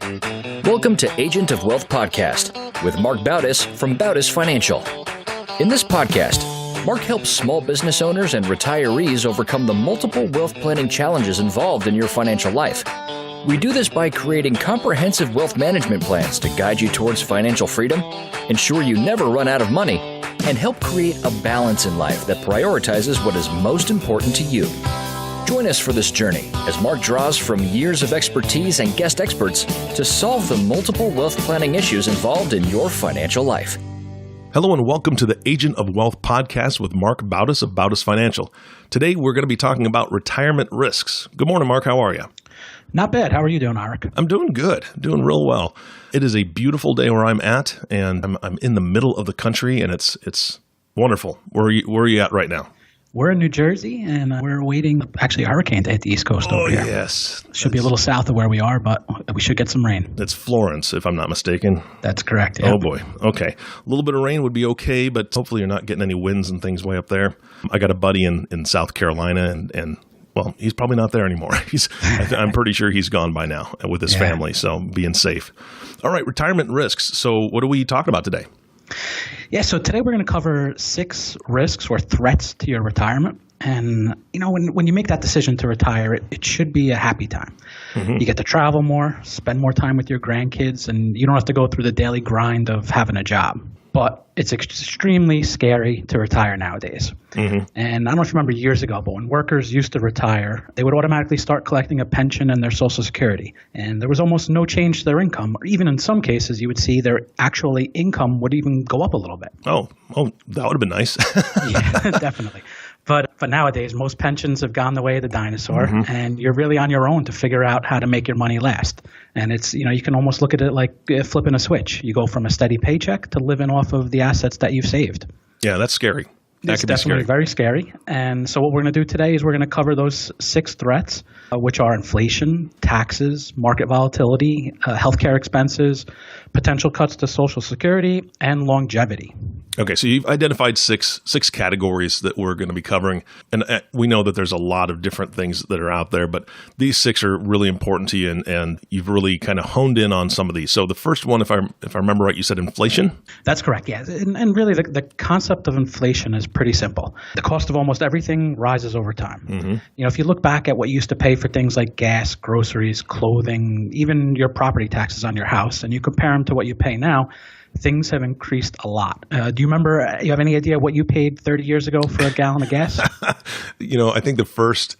Welcome to Agent of Wealth Podcast with Marc Bautis from Bautis Financial. In this podcast, Marc helps small business owners and retirees overcome the multiple wealth planning challenges involved in your financial life. We do this by creating comprehensive wealth management plans to guide you towards financial freedom, ensure you never run out of money, and help create a balance in life that prioritizes what is most important to you. Join us for this journey as Marc draws from years of expertise and guest experts to solve the multiple wealth planning issues involved in your financial life. Hello and welcome to the Agent of Wealth podcast with Marc Bautis of Bautis Financial. Today we're going to be talking about retirement risks. Good morning, Marc. How are you? Not bad. How are you doing, Marc? I'm doing good. Doing real well. It is a beautiful day where I'm at, and I'm in the middle of the country, and it's wonderful. Where are you at right now? We're in New Jersey, and we're awaiting actually a hurricane to hit the East Coast over here. Oh, yes. Should be a little south of where we are, but we should get some rain. It's Florence, if I'm not mistaken. That's correct. Yeah. Oh, boy. Okay. A little bit of rain would be okay, but hopefully you're not getting any winds and things way up there. I got a buddy in South Carolina, and well, he's probably not there anymore. I'm pretty sure he's gone by now with his family, so being safe. All right, retirement risks. So what are we talking about today? Yeah, so today we're going to cover 6 risks or threats to your retirement. And, you know, when you make that decision to retire, it should be a happy time. Mm-hmm. You get to travel more, spend more time with your grandkids, and you don't have to go through the daily grind of having a job. But it's extremely scary to retire nowadays. Mm-hmm. And I don't know if you remember years ago, but when workers used to retire, they would automatically start collecting a pension and their Social Security. And there was almost no change to their income. Or even in some cases, you would see their actual income would even go up a little bit. Oh, that would have been nice. Yeah, definitely. But nowadays, most pensions have gone the way of the dinosaur, and you're really on your own to figure out how to make your money last. And it's, you can almost look at it like flipping a switch. You go from a steady paycheck to living off of the assets that you've saved. Yeah, that's scary. It's definitely very scary. And so what we're going to do today is we're going to cover those 6 threats, which are inflation, taxes, market volatility, healthcare expenses, potential cuts to Social Security, and longevity. Okay, so you've identified six categories that we're going to be covering, and we know that there's a lot of different things that are out there, but these 6 are really important to you, and you've really kind of honed in on some of these. So the first one, if I remember right, you said inflation? That's correct, yeah. And really the concept of inflation is pretty simple. The cost of almost everything rises over time. Mm-hmm. If you look back at what you used to pay for things like gas, groceries, clothing, even your property taxes on your house, and you compare them to what you pay now, things have increased a lot. Do you remember, you have any idea what you paid 30 years ago for a gallon of gas? I think the first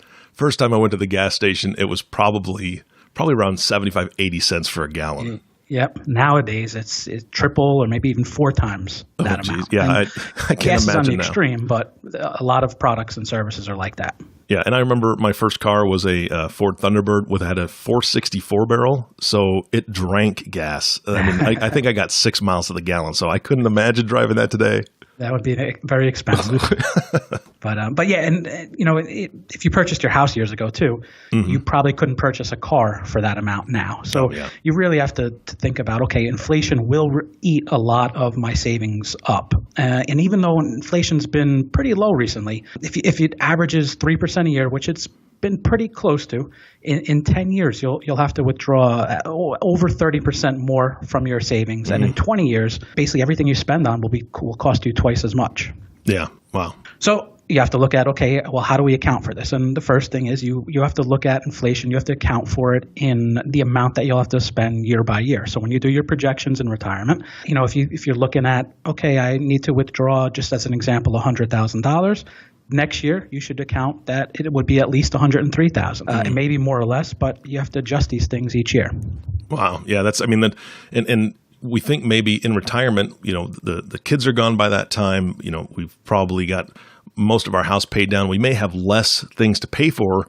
time I went to the gas station, it was probably around 75, 80 cents for a gallon. Yep. Nowadays, it's triple or maybe even 4 times that amount. Yeah, I can't gas imagine is on the now. Extreme, but a lot of products and services are like that. Yeah, and I remember my first car was a Ford Thunderbird had a 464 barrel, so it drank gas. I mean, I think I got 6 miles to the gallon, so I couldn't imagine driving that today. That would be very expensive. But yeah, and if you purchased your house years ago too, you probably couldn't purchase a car for that amount now. So you really have to think about, okay, inflation will eat a lot of my savings up. And even though inflation's been pretty low recently, if it averages 3% a year, which it's been pretty close to, in 10 years, you'll have to withdraw over 30% more from your savings. And in 20 years, basically everything you spend on will cost you twice as much. Yeah. Wow. So you have to look at, okay, well, how do we account for this? And the first thing is you have to look at inflation. You have to account for it in the amount that you'll have to spend year by year. So when you do your projections in retirement, if you're looking at, okay, I need to withdraw, just as an example, $100,000. Next year, you should account that it would be at least $103,000. It may be more or less, but you have to adjust these things each year. Wow. Yeah, and we think maybe in retirement, the kids are gone by that time. We've probably got most of our house paid down. We may have less things to pay for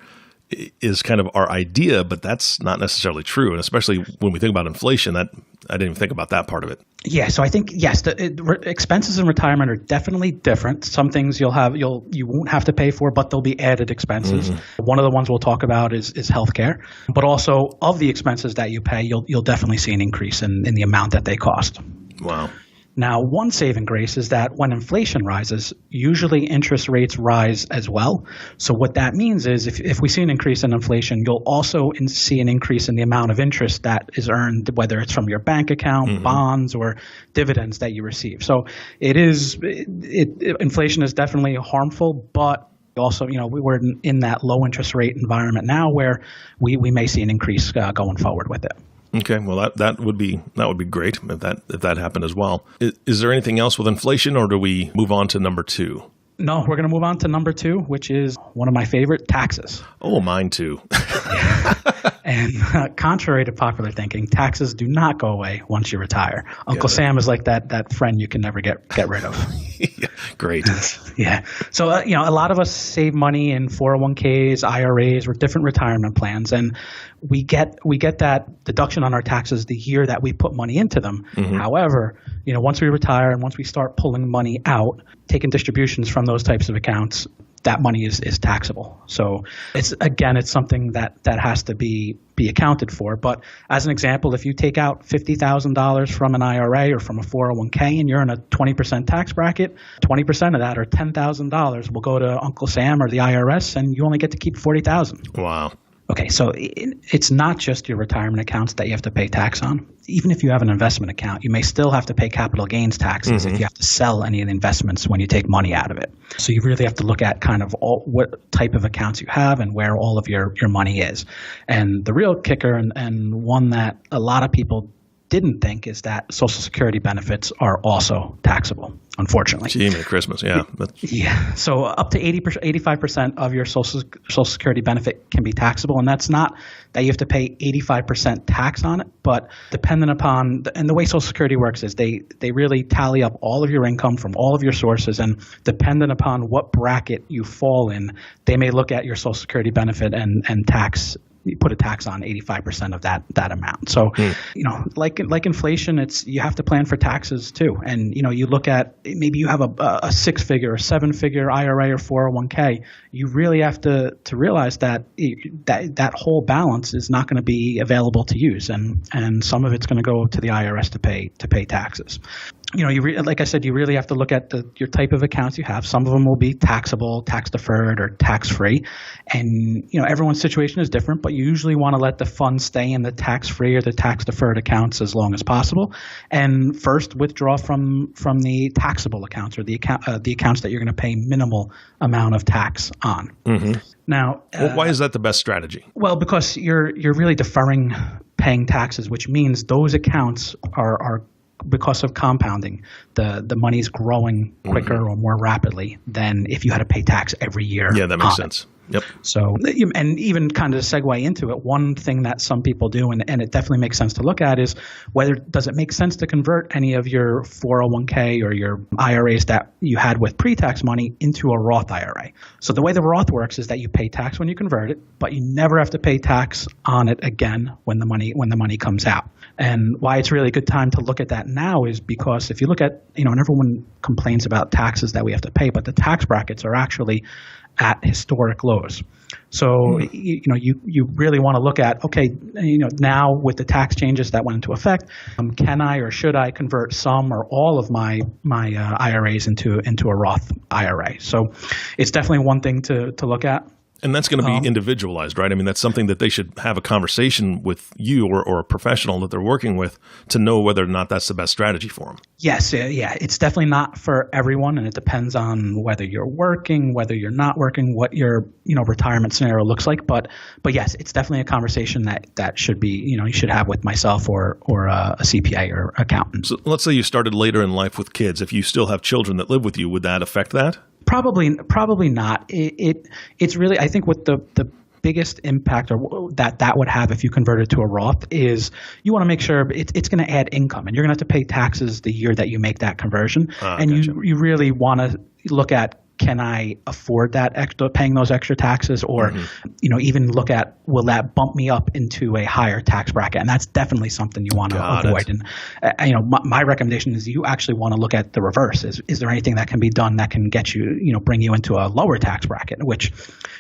is kind of our idea, but that's not necessarily true. And especially when we think about inflation, that I didn't even think about that part of it. Yeah, so I think yes, expenses in retirement are definitely different. Some things you won't have to pay for, but they'll be added expenses. Mm-hmm. One of the ones we'll talk about is healthcare, but also of the expenses that you pay, you'll definitely see an increase in the amount that they cost. Wow. Now, one saving grace is that when inflation rises, usually interest rates rise as well. So what that means is if we see an increase in inflation, you'll also see an increase in the amount of interest that is earned, whether it's from your bank account, bonds, or dividends that you receive. So inflation is definitely harmful, but also, we're in that low interest rate environment now where we may see an increase going forward with it. Okay, well that would be great if that happened as well. Is there anything else with inflation, or do we move on to number 2? No, we're going to move on to number 2, which is one of my favorite, taxes. Oh, mine too. And contrary to popular thinking, taxes do not go away once you retire. Uncle Sam is like that friend you can never get rid of. Yeah, great. Yeah. So, a lot of us save money in 401ks, IRAs, or different retirement plans, and we get that deduction on our taxes the year that we put money into them. However, once we retire and once we start pulling money out, taking distributions from those types of accounts, that money is taxable. So it's something that has to be accounted for. But as an example, if you take out $50,000 from an IRA or from a 401k and you're in a 20% tax bracket, 20% of that, or $10,000, will go to Uncle Sam or the IRS, and you only get to keep $40,000. Wow. Okay, so it's not just your retirement accounts that you have to pay tax on. Even if you have an investment account, you may still have to pay capital gains taxes if you have to sell any of the investments when you take money out of it. So you really have to look at kind of what type of accounts you have and where all of your money is. And the real kicker, and one that a lot of people didn't think, is that Social Security benefits are also taxable, unfortunately. Gee, Merry Christmas, yeah. Yeah, so up to 85% of your Social Security benefit can be taxable, and that's not that you have to pay 85% tax on it, but dependent upon, and the way Social Security works is they really tally up all of your income from all of your sources, and dependent upon what bracket you fall in, they may look at your Social Security benefit and put a tax on 85% of that amount. So, like inflation, you have to plan for taxes too. And, you look at, maybe you have a 6-figure or 7-figure IRA or 401k. You really have to realize that that whole balance is not going to be available to use. And some of it's going to go to the IRS to pay taxes. Like I said, you really have to look at your type of accounts you have. Some of them will be taxable, tax deferred, or tax free. And, everyone's situation is different, but you usually want to let the funds stay in the tax free or the tax deferred accounts as long as possible. And first withdraw from the taxable accounts, or the accounts that you're going to pay minimal amount of tax on. Now, why is that the best strategy? Well, because you're really deferring paying taxes, which means those accounts are because of compounding, the money's growing quicker or more rapidly than if you had to pay tax every year. Yeah, that makes sense. Yep. So, and even kind of segue into it, one thing that some people do, and it definitely makes sense to look at, is does it make sense to convert any of your 401k or your IRAs that you had with pre-tax money into a Roth IRA. So the way the Roth works is that you pay tax when you convert it, but you never have to pay tax on it again when the money comes out. And why it's really a good time to look at that now is because if you look at, and everyone complains about taxes that we have to pay, but the tax brackets are actually at historic lows. So, you really want to look at, okay, now with the tax changes that went into effect, can I or should I convert some or all of my IRAs into a Roth IRA? So it's definitely one thing to look at. And that's going to be individualized, right? I mean, that's something that they should have a conversation with you or a professional that they're working with to know whether or not that's the best strategy for them. Yes. Yeah. It's definitely not for everyone. And it depends on whether you're working, whether you're not working, what your, retirement scenario looks like. But yes, it's definitely a conversation that should be, you should have with myself or a CPA or accountant. So let's say you started later in life with kids. If you still have children that live with you, would that affect that? Probably not. It's really, I think what the biggest impact or that would have if you convert it to a Roth is you want to make sure it's going to add income, and you're going to have to pay taxes the year that you make that conversion. And gotcha. you really want to look at can I afford that extra, paying those extra taxes, or even look at, will that bump me up into a higher tax bracket? And that's definitely something you want to avoid. And my recommendation is you actually want to look at the reverse. Is there anything that can be done that can get you, bring you into a lower tax bracket, which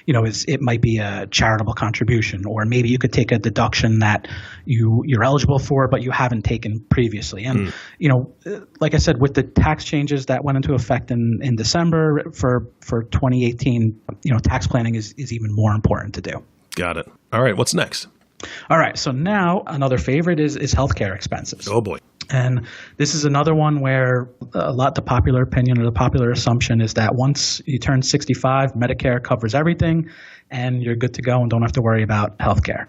it might be a charitable contribution, or maybe you could take a deduction that you're eligible for but you haven't taken previously. And like I said, with the tax changes that went into effect in December for 2018, tax planning is even more important to do. Got it. All right, what's next? All right, so now another favorite is healthcare expenses. Oh boy. And this is another one where the popular opinion or the popular assumption is that once you turn 65, Medicare covers everything and you're good to go and don't have to worry about healthcare.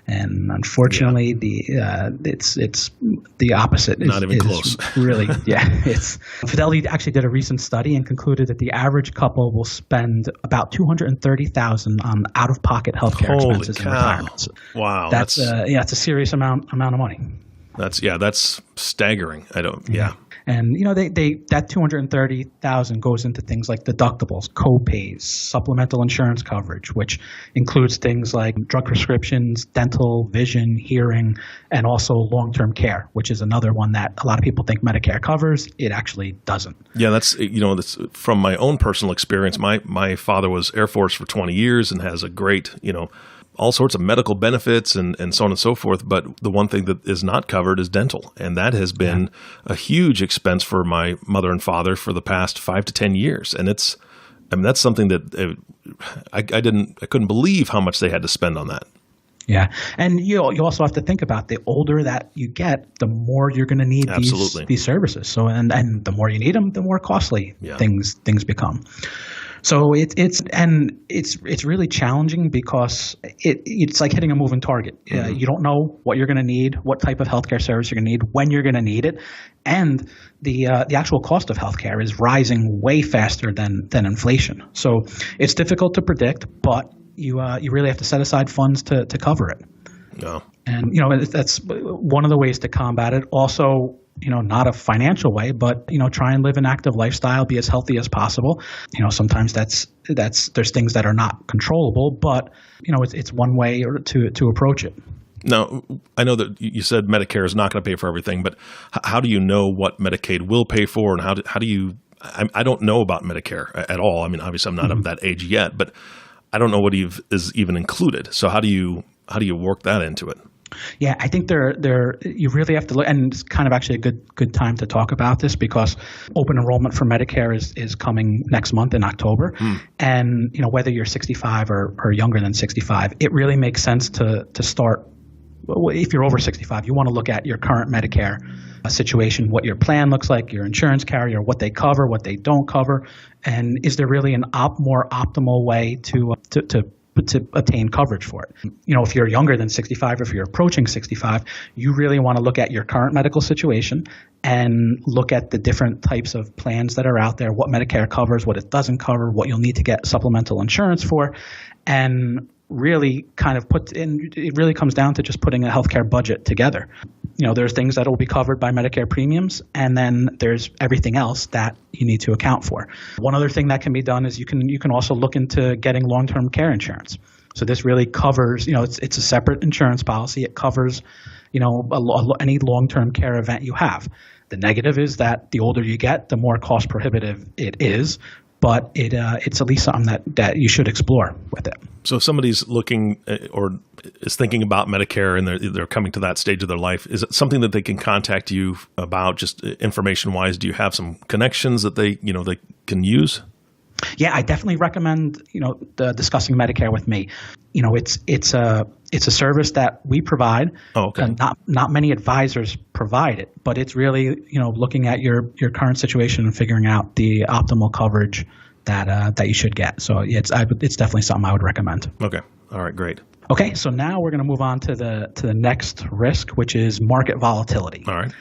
And unfortunately, it's the opposite. Not even close. Really, it's Fidelity actually did a recent study and concluded that the average couple will spend about $230,000 on out-of-pocket healthcare expenses in retirement. Wow, that's it's a serious amount of money. That's staggering. And that $230,000 goes into things like deductibles, co-pays, supplemental insurance coverage, which includes things like drug prescriptions, dental, vision, hearing, and also long-term care, which is another one that a lot of people think Medicare covers. It actually doesn't. Yeah, that's from my own personal experience. My father was Air Force for 20 years and has a great all sorts of medical benefits and so on and so forth. But the one thing that is not covered is dental. And that has been a huge expense for my mother and father for the past 5 to 10 years. And that's something that I couldn't believe how much they had to spend on that. Yeah. And you also have to think about the older that you get, the more you're going to need these services. So, and the more you need them, the more costly things become. So it's really challenging because it's like hitting a moving target. You don't know what you're going to need, what type of healthcare service you're going to need, when you're going to need it, and the actual cost of healthcare is rising way faster than inflation. So it's difficult to predict, but you really have to set aside funds to cover it. No. And that's one of the ways to combat it. Also, not a financial way, but try and live an active lifestyle, be as healthy as possible. Sometimes there's things that are not controllable, but it's one way to approach it. Now, I know that you said Medicare is not going to pay for everything, but how do you know what Medicaid will pay for, and how do you? I don't know about Medicare at all. I mean, obviously, I'm not of that age yet, but I don't know what is even included. So how do you work that into it? Yeah, I think you really have to look, and it's kind of actually a good time to talk about this because open enrollment for Medicare is coming next month in October. And whether you're 65 or younger than 65, it really makes sense to start. If you're over 65, you want to look at your current Medicare situation, what your plan looks like, your insurance carrier, what they cover, what they don't cover, and is there really an more optimal way to obtain coverage for it. If you're younger than 65, if you're approaching 65, you really want to look at your current medical situation and look at the different types of plans that are out there, what Medicare covers, what it doesn't cover, what you'll need to get supplemental insurance for, and really kind of it really comes down to just putting a healthcare budget together. There's things that will be covered by Medicare premiums, and then there's everything else that you need to account for. One other thing that can be done is you can also look into getting long-term care insurance. So this really covers, it's a separate insurance policy. It covers, any long-term care event you have. The negative is that the older you get, the more cost prohibitive it is. But it's at least something that you should explore with it. So if somebody's looking or is thinking about Medicare and they're coming to that stage of their life, is it something that they can contact you about just information-wise? Do you have some connections that they can use? Yeah, I definitely recommend discussing Medicare with me. It's a service that we provide. Oh, okay. Not many advisors provide it, but it's really looking at your current situation and figuring out the optimal coverage that you should get. So it's definitely something I would recommend. Okay. All right. Great. Okay. So now we're going to move on to the next risk, which is market volatility. All right.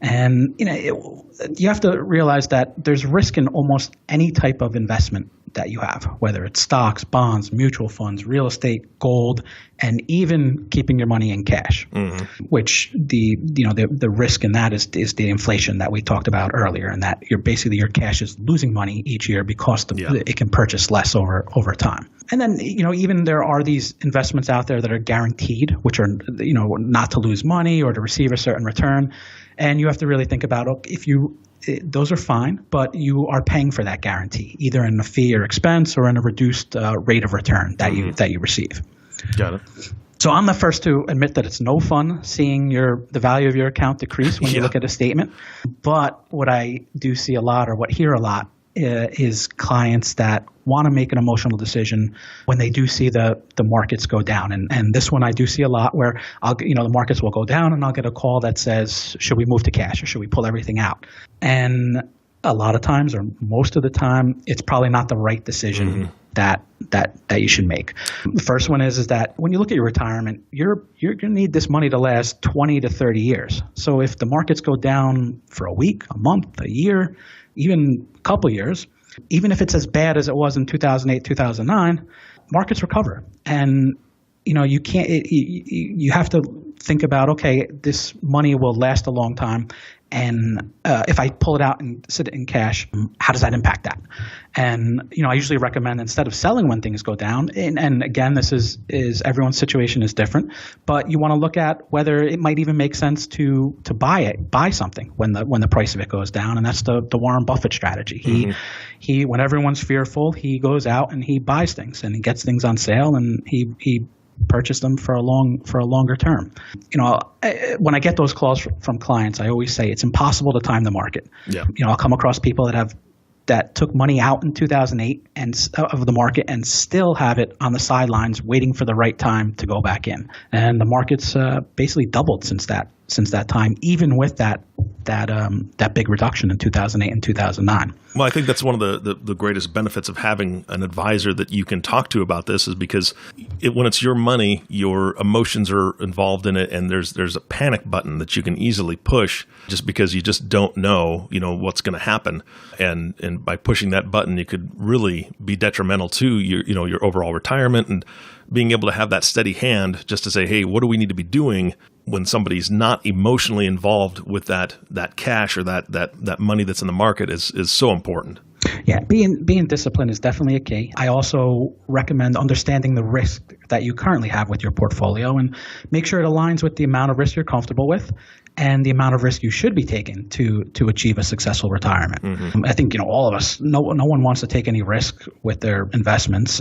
And you have to realize that there's risk in almost any type of investment that you have, whether it's stocks, bonds, mutual funds, real estate, gold, and even keeping your money in cash, which the risk in that is the inflation that we talked about earlier, and that your cash is losing money each year because it can purchase less over time. And then, even there are these investments out there that are guaranteed, which are, not to lose money or to receive a certain return. And you have to really think about, those are fine, but you are paying for that guarantee, either in a fee or expense or in a reduced rate of return that you receive. Got it. So I'm the first to admit that it's no fun seeing the value of your account decrease when you look at a statement. But what I do see a lot, or what hear a lot, is clients that want to make an emotional decision when they do see the markets go down. And this one I do see a lot, where the markets will go down and I'll get a call that says, should we move to cash or should we pull everything out? And a lot of times, or most of the time, it's probably not the right decision that you should make. The first one is that when you look at your retirement, you're going to need this money to last 20 to 30 years. So if the markets go down for a week, a month, a year, even a couple years, even if it's as bad as it was in 2008, 2009, markets recover. And you can't. You have to think about, okay, this money will last a long time, and if I pull it out and sit it in cash, how does that impact that? And I usually recommend, instead of selling when things go down, and again, this is everyone's situation is different, but you want to look at whether it might even make sense to buy something when the price of it goes down, and that's the Warren Buffett strategy. He when everyone's fearful, he goes out and he buys things, and he gets things on sale, and he purchase them for a longer term. When I get those calls from clients, I always say it's impossible to time the market. Yeah. I'll come across people that took money out in 2008 of the market and still have it on the sidelines waiting for the right time to go back in. And the market's basically doubled since that time, even with that big reduction in 2008 and 2009. Well, I think that's one of the greatest benefits of having an advisor that you can talk to about this, is because when it's your money, your emotions are involved in it, and there's a panic button that you can easily push just because you just don't know what's going to happen, and by pushing that button, you could really be detrimental to your overall retirement, and being able to have that steady hand just to say, hey, what do we need to be doing when somebody's not emotionally involved with that cash or that money that's in the market is so important. Yeah, being disciplined is definitely a key. I also recommend understanding the risk that you currently have with your portfolio, and make sure it aligns with the amount of risk you're comfortable with and the amount of risk you should be taking to achieve a successful retirement. I think all of us, no one wants to take any risk with their investments,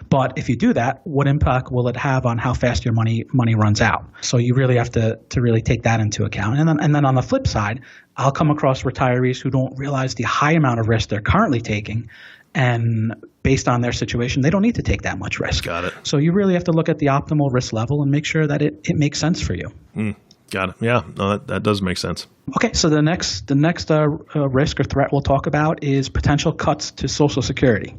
but if you do that, what impact will it have on how fast your money runs out? So you really have to really take that into account. And then on the flip side, I'll come across retirees who don't realize the high amount of risk they're currently taking, and based on their situation, they don't need to take that much risk. Got it. So you really have to look at the optimal risk level and make sure that it makes sense for you. Got it. Yeah, no, that does make sense. Okay, so the next risk or threat we'll talk about is potential cuts to Social Security.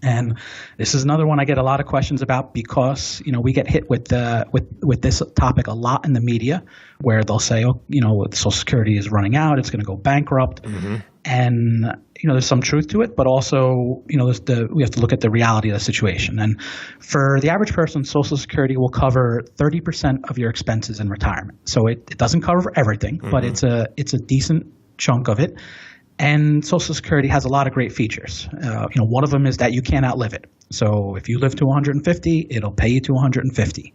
And this is another one I get a lot of questions about, because we get hit with this topic a lot in the media, where they'll say, Social Security is running out, it's going to go bankrupt, and there's some truth to it, but also we have to look at the reality of the situation. And for the average person, Social Security will cover 30% of your expenses in retirement. So it doesn't cover everything, but it's a decent chunk of it. And Social Security has a lot of great features. One of them is that you can't outlive it. So if you live to 150, it'll pay you to 150.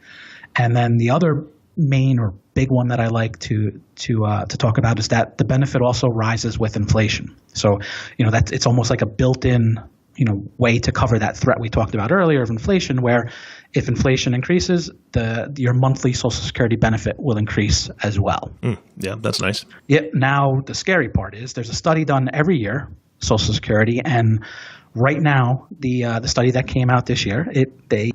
And then the other main or big one that I like to talk about is that the benefit also rises with inflation. So it's almost like a built-in way to cover that threat we talked about earlier of inflation, where if inflation increases, your monthly Social Security benefit will increase as well. Yeah, that's nice. Yeah. Now, the scary part is there's a study done every year, Social Security, and right now the study that came out this year, they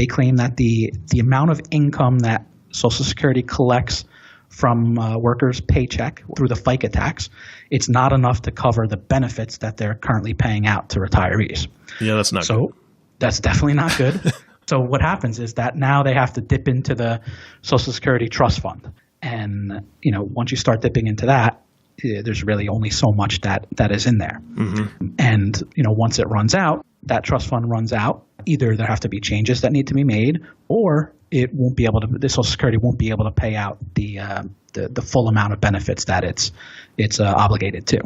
claim that the amount of income that Social Security collects from workers' paycheck through the FICA tax, it's not enough to cover the benefits that they're currently paying out to retirees. Yeah, that's not good. So that's definitely not good. So what happens is that now they have to dip into the Social Security Trust Fund. And, once you start dipping into that, there's really only so much that is in there. And, once it runs out, that trust fund runs out, either there have to be changes that need to be made, or the Social Security won't be able to pay out the full amount of benefits that it's obligated to.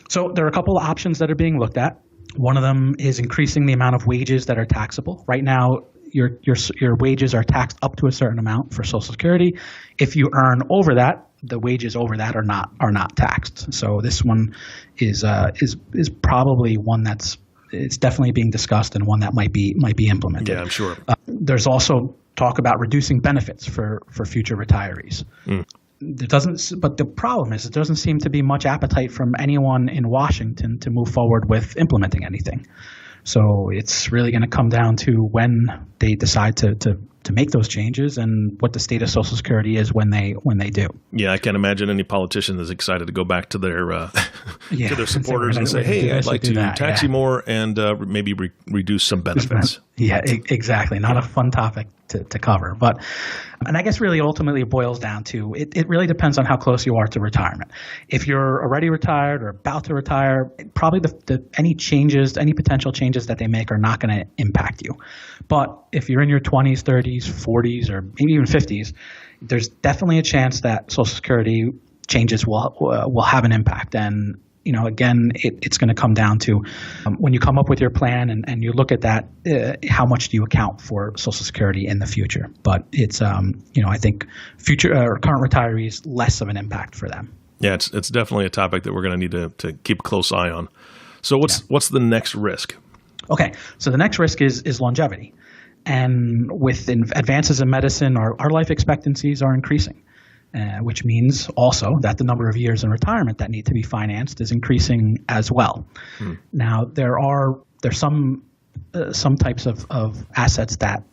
So there are a couple of options that are being looked at. One of them is increasing the amount of wages that are taxable. Right now, your wages are taxed up to a certain amount for Social Security. If you earn over that, the wages over that are not taxed. So this one is probably one it's definitely being discussed, and one that might be implemented. Yeah, I'm sure. There's also talk about reducing benefits for future retirees. But the problem is, it doesn't seem to be much appetite from anyone in Washington to move forward with implementing anything. So it's really going to come down to when they decide to make those changes, and what the state of Social Security is when they do. Yeah, I can't imagine any politician is excited to go back to their to their supporters and say, "Hey, I'd like to tax you more and maybe reduce some benefits." Yeah, exactly. Not a fun topic to cover, and I guess really ultimately it boils down to it really depends on how close you are to retirement. If you're already retired or about to retire, probably any potential changes that they make are not going to impact you. But if you're in your 20s, 30s, 40s, or maybe even 50s, there's definitely a chance that Social Security changes will have an impact. And again, it's going to come down to when you come up with your plan and you look at that, how much do you account for Social Security in the future? But it's, I think future or current retirees, less of an impact for them. Yeah, it's definitely a topic that we're going to need to keep a close eye on. So what's the next risk? Okay, so the next risk is longevity. And with advances in medicine, our life expectancies are increasing. Which means also that the number of years in retirement that need to be financed is increasing as well. Now, there's some types of assets that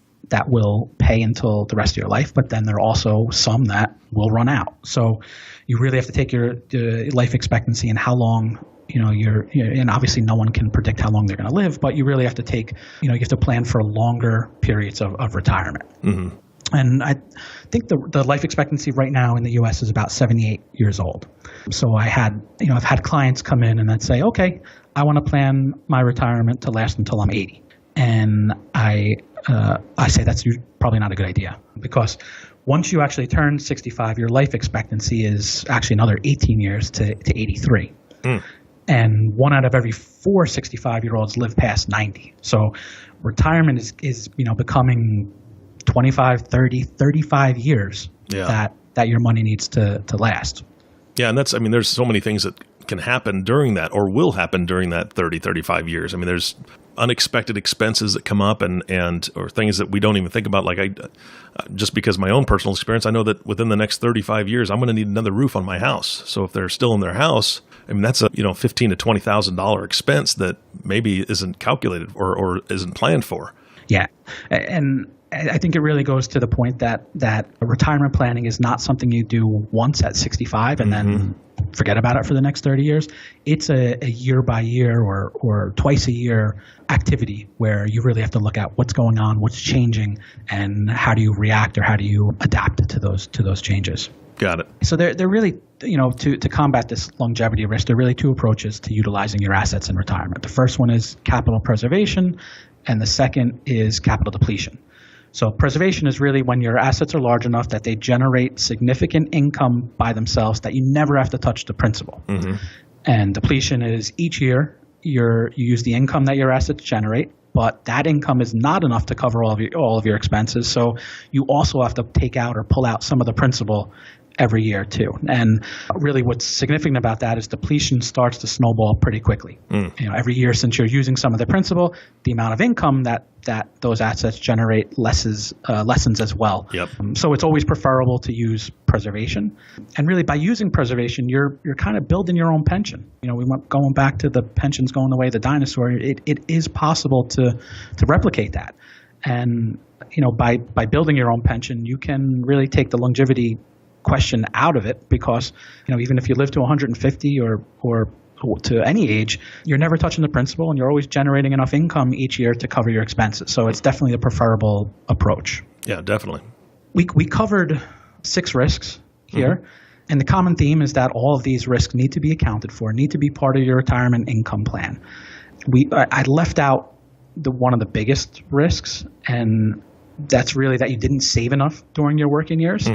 will pay until the rest of your life, but then there are also some that will run out. So you really have to take your life expectancy and how long and obviously no one can predict how long they're going to live, but you really have to you have to plan for longer periods of retirement. Mm-hmm. And I think the life expectancy right now in the U.S. is about 78 years old. So I've had clients come in and they'd say, okay, I want to plan my retirement to last until I'm 80. And I say that's probably not a good idea, because once you actually turn 65, your life expectancy is actually another 18 years to 83. And 1 out of every 4 65-year-olds live past 90. So retirement is becoming 25, 30, 35 years that your money needs to last. Yeah, and there's so many things that can happen during that or will happen during that 30, 35 years. I mean, there's unexpected expenses that come up and or things that we don't even think about. Like just because of my own personal experience, I know that within the next 35 years, I'm going to need another roof on my house. So if they're still in their house, that's a $15,000 to $20,000 expense that maybe isn't calculated or isn't planned for. Yeah, and I think it really goes to the point that retirement planning is not something you do once at 65 and then forget about it for the next 30 years. It's a year by year or twice a year activity where you really have to look at what's going on, what's changing, and how do you react or how do you adapt to those changes. Got it. So they're really, to combat this longevity risk, there are really two approaches to utilizing your assets in retirement. The first one is capital preservation, and the second is capital depletion. So preservation is really when your assets are large enough that they generate significant income by themselves that you never have to touch the principal. Mm-hmm. And depletion is each year you use the income that your assets generate, but that income is not enough to cover all of your expenses. So you also have to take out or pull out some of the principal every year too. And really what's significant about that is depletion starts to snowball pretty quickly. Every year since you're using some of the principal, the amount of income that those assets generate lessens as well. Yep. So it's always preferable to use preservation. And really by using preservation, you're kind of building your own pension. We went going back to the pensions going the way of the dinosaur. It is possible to replicate that. And by building your own pension, you can really take the longevity question out of it, because even if you live to 150 or to any age, you're never touching the principal and you're always generating enough income each year to cover your expenses. So it's definitely a preferable approach. Yeah, definitely. We covered 6 risks here, and the common theme is that all of these risks need to be accounted for, need to be part of your retirement income plan. I left out one of the biggest risks, and that's really that you didn't save enough during your working years.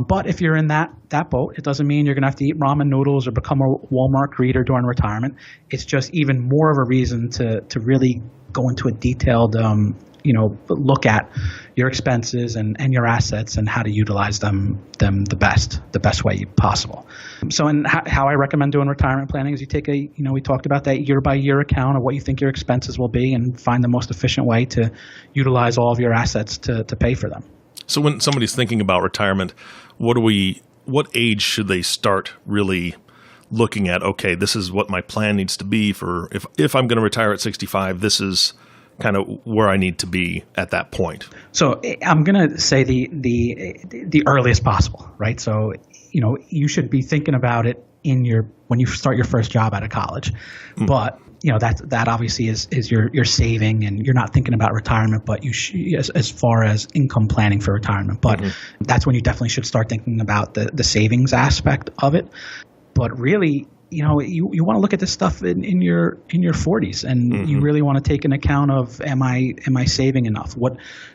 But if you're in that boat, it doesn't mean you're going to have to eat ramen noodles or become a Walmart greeter during retirement. It's just even more of a reason to really go into a detailed look at your expenses and your assets and how to utilize them the best way possible. So, and how I recommend doing retirement planning is you take we talked about that year by year account of what you think your expenses will be and find the most efficient way to utilize all of your assets to pay for them. So when somebody's thinking about retirement, what age should they start really looking at, okay, this is what my plan needs to be for if I'm going to retire at 65, this is kind of where I need to be at that point? So I'm going to say the earliest possible, right? So, you should be thinking about it when you start your first job out of college. But, that obviously is your saving, and you're not thinking about retirement, but as far as income planning for retirement. But that's when you definitely should start thinking about the savings aspect of it. But really, you want to look at this stuff in your 40s, and you really want to take an account of, am I saving enough? What,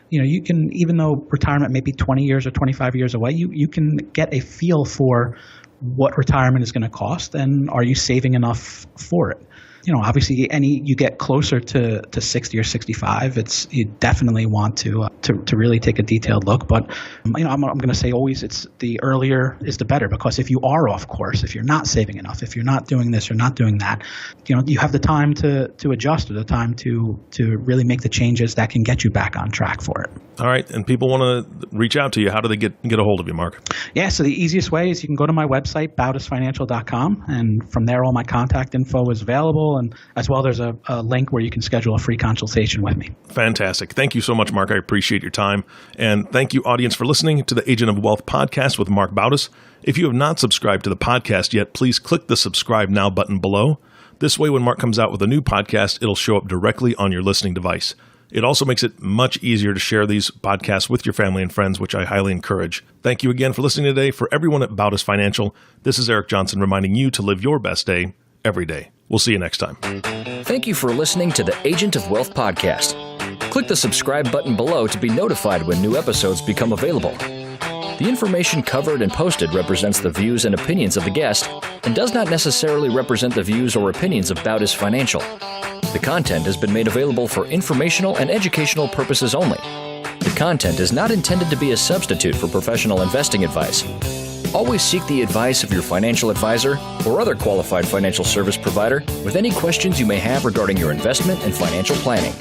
you can, even though retirement may be 20 years or 25 years away, you can get a feel for what retirement is going to cost, and are you saving enough for it? Obviously, you get closer to 60 or 65, you definitely want to really take a detailed look. But I'm going to say always, it's the earlier is the better, because if you are off course, if you're not saving enough, if you're not doing this or not doing that, you have the time to adjust, or the time to really make the changes that can get you back on track for it. All right, and people want to reach out to you. How do they get a hold of you, Marc? Yeah, so the easiest way is you can go to my website, bautisfinancial.com, and from there all my contact info is available, and as well there's a link where you can schedule a free consultation with me. Fantastic. Thank you so much, Marc. I appreciate your time. And thank you, audience, for listening to the Agent of Wealth podcast with Marc Bautis. If you have not subscribed to the podcast yet, please click the subscribe now button below. This way, when Marc comes out with a new podcast, it'll show up directly on your listening device. It also makes it much easier to share these podcasts with your family and friends, which I highly encourage. Thank you again for listening today. For everyone at Bautis Financial, this is Eric Johnson reminding you to live your best day every day. We'll see you next time. Thank you for listening to the Agent of Wealth podcast. Click the subscribe button below to be notified when new episodes become available. The information covered and posted represents the views and opinions of the guest and does not necessarily represent the views or opinions of Bautis Financial. The content has been made available for informational and educational purposes only. The content is not intended to be a substitute for professional investing advice. Always seek the advice of your financial advisor or other qualified financial service provider with any questions you may have regarding your investment and financial planning.